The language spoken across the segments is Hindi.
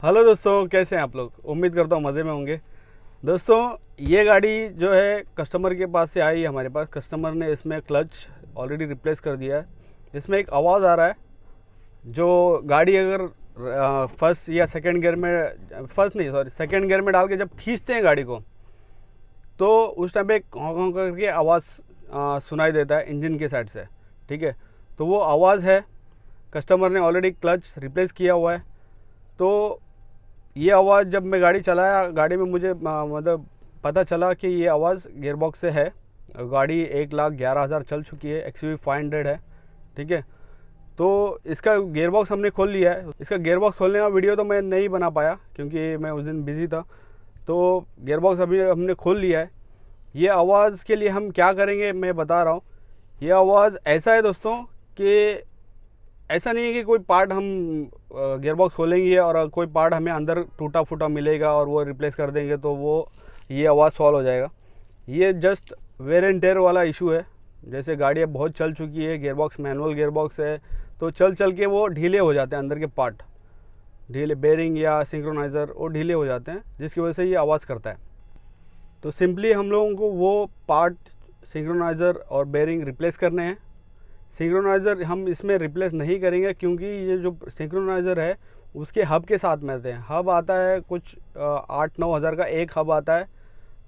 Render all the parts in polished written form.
हेलो दोस्तों, कैसे हैं आप लोग। उम्मीद करता हूँ मज़े में होंगे। दोस्तों, ये गाड़ी जो है कस्टमर के पास से आई हमारे पास। कस्टमर ने इसमें क्लच ऑलरेडी रिप्लेस कर दिया है। इसमें एक आवाज़ आ रहा है, जो गाड़ी अगर फर्स्ट या सेकंड गियर में, फर्स्ट नहीं सॉरी सेकंड गियर में डाल के जब खींचते हैं गाड़ी को, तो उस टाइम पे हों हों करके आवाज़ सुनाई देता है इंजन के साइड से। ठीक है, तो वो आवाज़ है। कस्टमर ने ऑलरेडी क्लच रिप्लेस किया हुआ है। तो ये आवाज़ जब मैं गाड़ी चलाया, गाड़ी में मुझे मतलब पता चला कि ये आवाज़ गियरबॉक्स से है। गाड़ी 1,11,000 चल चुकी है, XUV 500 है। ठीक है, तो इसका गियरबॉक्स हमने खोल लिया है। इसका गियरबॉक्स खोलने का वीडियो तो मैं नहीं बना पाया क्योंकि मैं उस दिन बिज़ी था। तो गियरबॉक्स अभी हमने खोल लिया है। ये आवाज़ के लिए हम क्या करेंगे मैं बता रहा हूँ। ये आवाज़ ऐसा है दोस्तों कि ऐसा नहीं है कि कोई पार्ट हम गियरबॉक्स खोलेंगे और कोई पार्ट हमें अंदर टूटा फूटा मिलेगा और वो रिप्लेस कर देंगे तो वो ये आवाज़ सॉल्व हो जाएगा। ये जस्ट वेयर एंड टेयर वाला इशू है। जैसे गाड़ी अब बहुत चल चुकी है, गियरबॉक्स मैनुअल गियरबॉक्स है, तो चल चल के वो ढीले हो जाते हैं। अंदर के पार्ट ढीले, बेरिंग या सिंक्रोनाइज़र वो ढीले हो जाते हैं, जिसकी वजह से ये आवाज़ करता है। तो सिंपली हम लोगों को वो पार्ट सिंक्रोनाइज़र और बेरिंग रिप्लेस करने हैं। सिंक्रोनाइज़र हम इसमें रिप्लेस नहीं करेंगे क्योंकि ये जो सिंक्रोनाइज़र है उसके हब के साथ में आते हैं। हब आता है कुछ 8-9 हज़ार का एक हब आता है,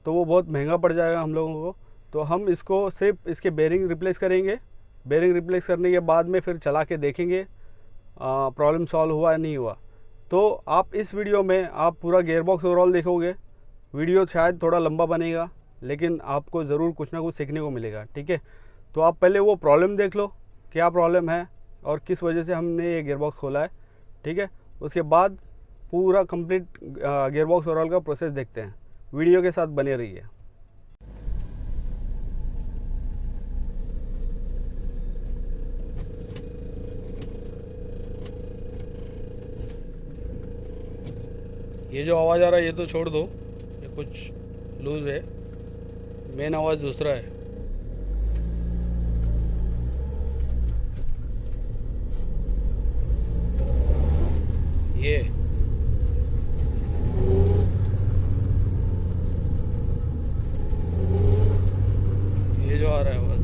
तो वो बहुत महंगा पड़ जाएगा हम लोगों को। तो हम इसको सिर्फ इसके बेरिंग रिप्लेस करेंगे। बेरिंग रिप्लेस करने के बाद में फिर चला के देखेंगे प्रॉब्लम सॉल्व हुआ या नहीं हुआ। तो आप इस वीडियो में आप पूरा गियरबॉक्स ओवरऑल देखोगे। वीडियो शायद थोड़ा लंबा बनेगा, लेकिन आपको ज़रूर कुछ ना कुछ सीखने को मिलेगा। ठीक है, तो आप पहले वो प्रॉब्लम देख लो, क्या प्रॉब्लम है और किस वजह से हमने ये गियरबॉक्स खोला है। ठीक है, उसके बाद पूरा कंप्लीट गियरबॉक्स ओवरऑल का प्रोसेस देखते हैं। वीडियो के साथ बने रहिए। ये जो आवाज़ आ रहा है ये तो छोड़ दो, ये कुछ लूज़ है। मेन आवाज़ दूसरा है। ये जो आ रहा है आवाज़,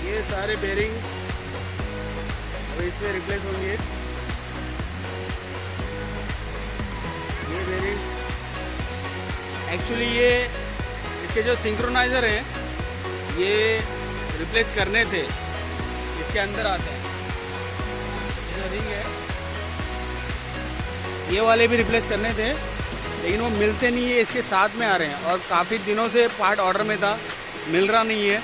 ये सारे बेरिंग अब इसमें रिप्लेस होंगे। ये बेरिंग एक्चुअली ये इसके जो सिंक्रोनाइज़र हैं ये रिप्लेस करने थे, इसके अंदर आते हैं। ये जो रिंग है ये वाले भी रिप्लेस करने थे, लेकिन वो मिलते नहीं है, इसके साथ में आ रहे हैं। और काफ़ी दिनों से पार्ट ऑर्डर में था, मिल रहा नहीं है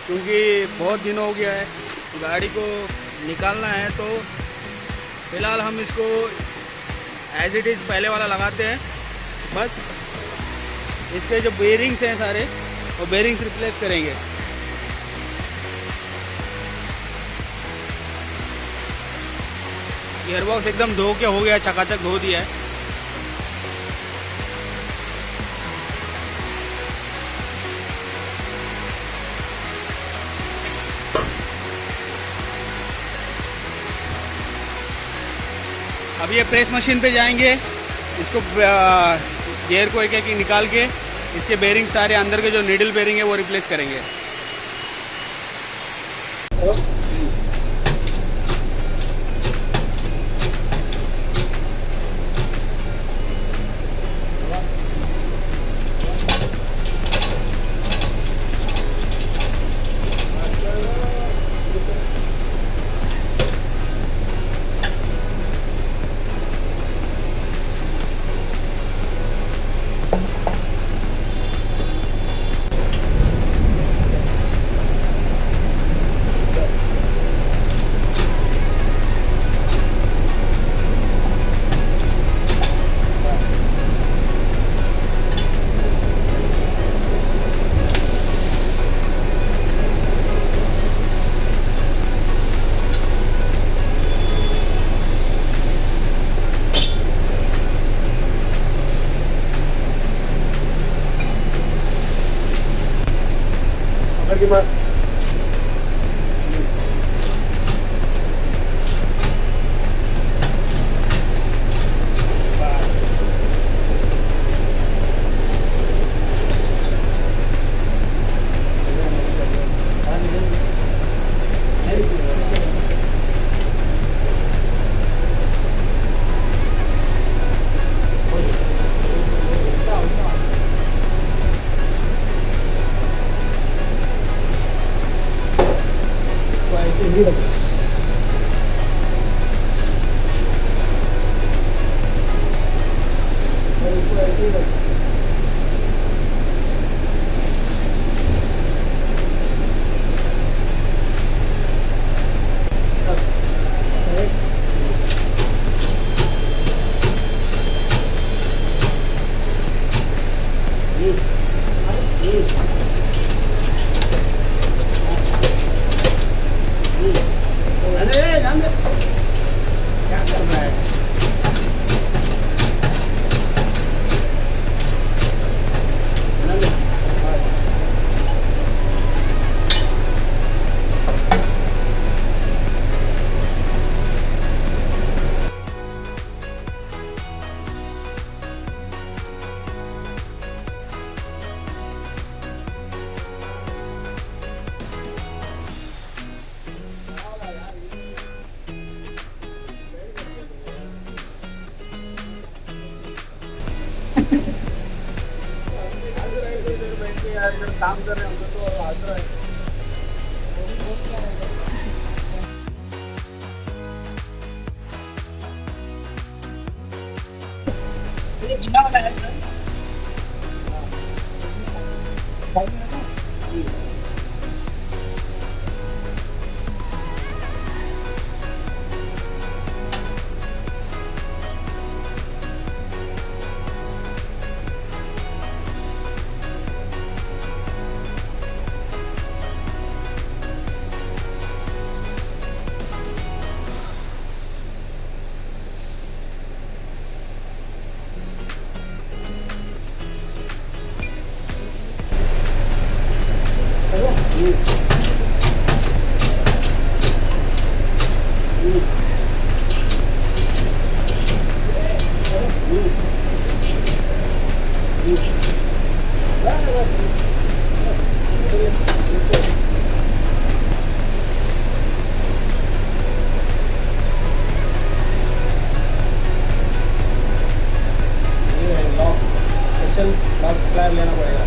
क्योंकि बहुत दिन हो गया है, गाड़ी को निकालना है। तो फ़िलहाल हम इसको एज इट इज़ पहले वाला लगाते हैं। बस इसके जो बेरिंग्स हैं सारे, वो बेरिंग्स रिप्लेस करेंगे। गियरबॉक्स एकदम धो के हो गया, चकाचक धो दिया है। अब ये प्रेस मशीन पे जाएंगे, इसको गियर को एक एक निकाल के इसके बेरिंग सारे अंदर के जो नीडल बेरिंग है वो रिप्लेस करेंगे। काम कर रहे हैं तो आसरा है। ये जिला वाला है सर। लेना पड़ेगा।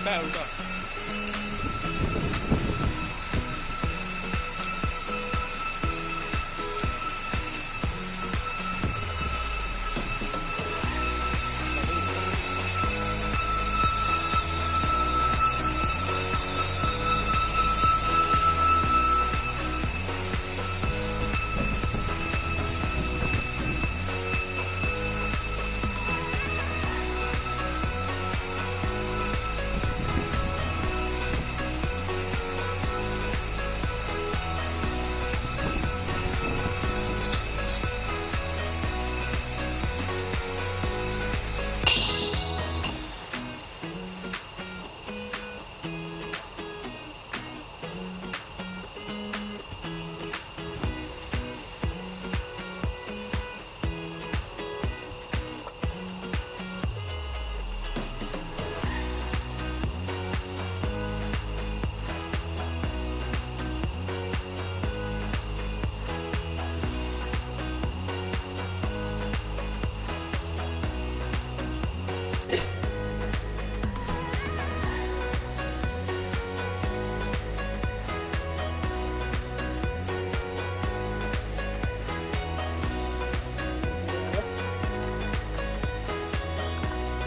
उल्टा है उल्टा।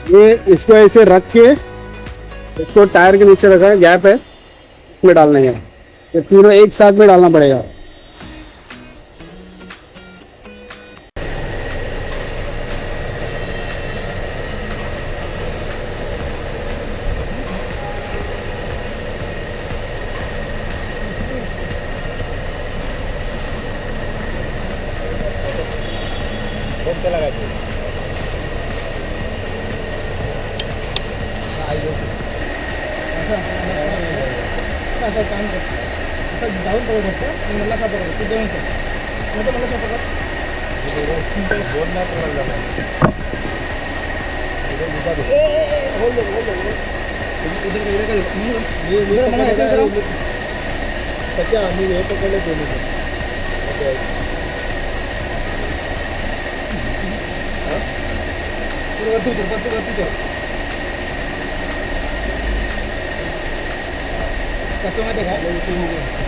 ये इसको ऐसे रख के इसको टायर के नीचे रखा है, गैप है, इसमें डालना है। ये तीनों एक साथ में डालना पड़ेगा। असं काम कर, असं जाऊन पकड फक्त आणि मला का पकड, तू जेवण कर, नाही तर मला का पकड, दोन नाही पकडला मला त्याच्या आम्ही हे पकडले दोन्ही वरती कसं माहिती आहे का,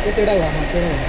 ते तेढा व्हा, तेढा व्हा.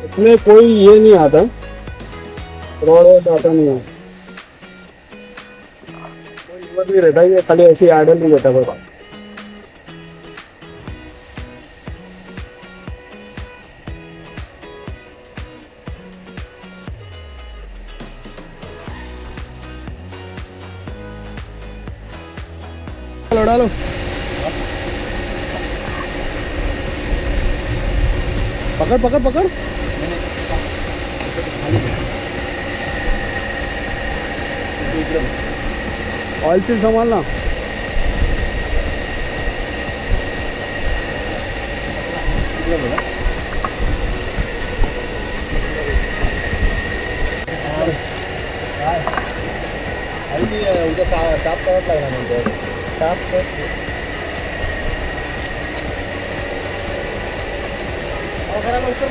इसमें कोई ये नहीं आता, रोड आता नहीं है, कोई लीवर नहीं रहता, ये खाली ऐसे आइडल नहीं रहता बस। डालो पकड़ पकड़ पकड़, ऑयल से संभालना। उद्या साफ करत लागणार नंतर साफ कर. काय करायला उत्तर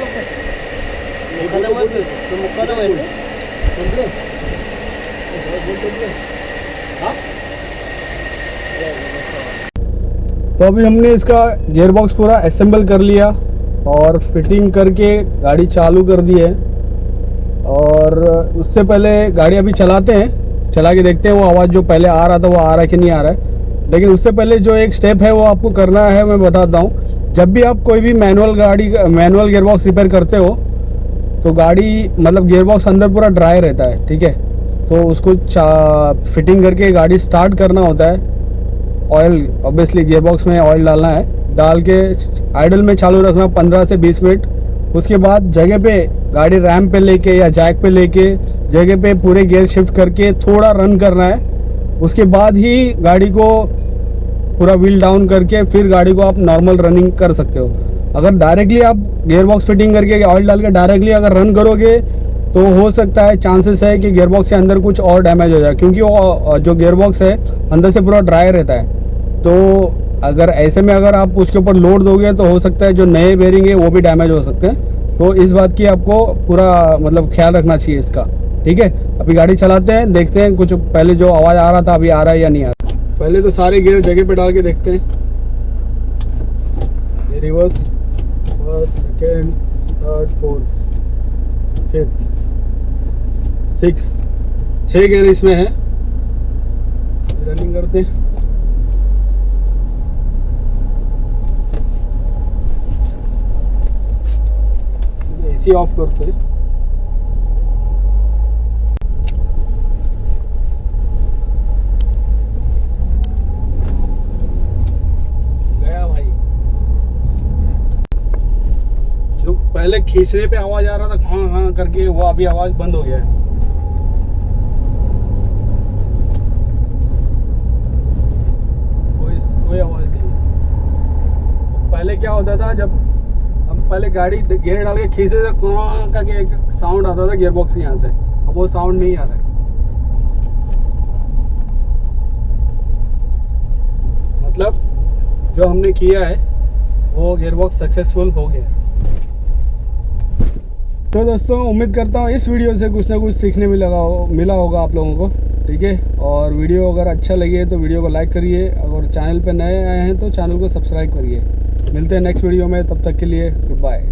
तो अभी हमने इसका गियर बॉक्स पूरा असेंबल कर लिया और फिटिंग करके गाड़ी चालू कर दी है। और उससे पहले गाड़ी अभी चलाते हैं, चला के देखते हैं वो आवाज़ जो पहले आ रहा था वो आ रहा है कि नहीं आ रहा है। लेकिन उससे पहले जो एक स्टेप है वो आपको करना है, मैं बताता हूँ। जब भी आप कोई भी मैनुअल गियर बॉक्स रिपेयर करते हो तो गाड़ी मतलब गियर बॉक्स अंदर पूरा ड्राई रहता है, ठीक है। तो उसको फिटिंग करके गाड़ी स्टार्ट करना होता है। ऑयल ऑब्वियसली गियर बॉक्स में ऑयल डालना है, डाल के आइडल में चालू रखना 15 से 20 मिनट। उसके बाद जगह पे गाड़ी रैम्प पे लेके या जैक पे लेके जगह पे पूरे गियर शिफ्ट करके थोड़ा रन करना है। उसके बाद ही गाड़ी को पूरा व्हील डाउन करके फिर गाड़ी को आप नॉर्मल रनिंग कर सकते हो। अगर डायरेक्टली आप गियर बॉक्स फिटिंग करके ऑयल डाल के डायरेक्टली अगर रन करोगे तो हो सकता है, चांसेस है कि गियर बॉक्स के अंदर कुछ और डैमेज हो जाए, क्योंकि वो जो गियर बॉक्स है अंदर से पूरा ड्राई रहता है। तो अगर ऐसे में अगर आप उसके ऊपर लोड दोगे तो हो सकता है जो नए बेरिंग है वो भी डैमेज हो सकते हैं। तो इस बात की आपको पूरा मतलब ख्याल रखना चाहिए इसका, ठीक है। अभी गाड़ी चलाते हैं, देखते हैं कुछ पहले जो आवाज़ आ रहा था अभी आ रहा है या नहीं आ रहा। पहले तो सारे गियर जगह पे डाल के देखते हैं। ये reverse, first, second, third, fourth, fifth, 6 gear इसमें है। रनिंग करते हैं। एसी ऑफ करते हैं। गया भाई। जो पहले खींचने पे आवाज आ रहा था हाँ हाँ करके, वो अभी आवाज बंद हो गया है। कोई आवाज नहीं। पहले क्या होता था, जब हम पहले गाड़ी गियर डाल के खींचे थे का एक साउंड आता था गियर बॉक्स के यहाँ से, अब वो साउंड नहीं आ रहा है। मतलब जो हमने किया है वो गियर बॉक्स सक्सेसफुल हो गया। तो दोस्तों उम्मीद करता हूँ इस वीडियो से कुछ ना कुछ सीखने मिला होगा आप लोगों को, ठीक है। और वीडियो अगर अच्छा लगे तो वीडियो को लाइक करिए, अगर चैनल पे नए आए हैं तो चैनल को सब्सक्राइब करिए। मिलते हैं नेक्स्ट वीडियो में, तब तक के लिए गुड बाय।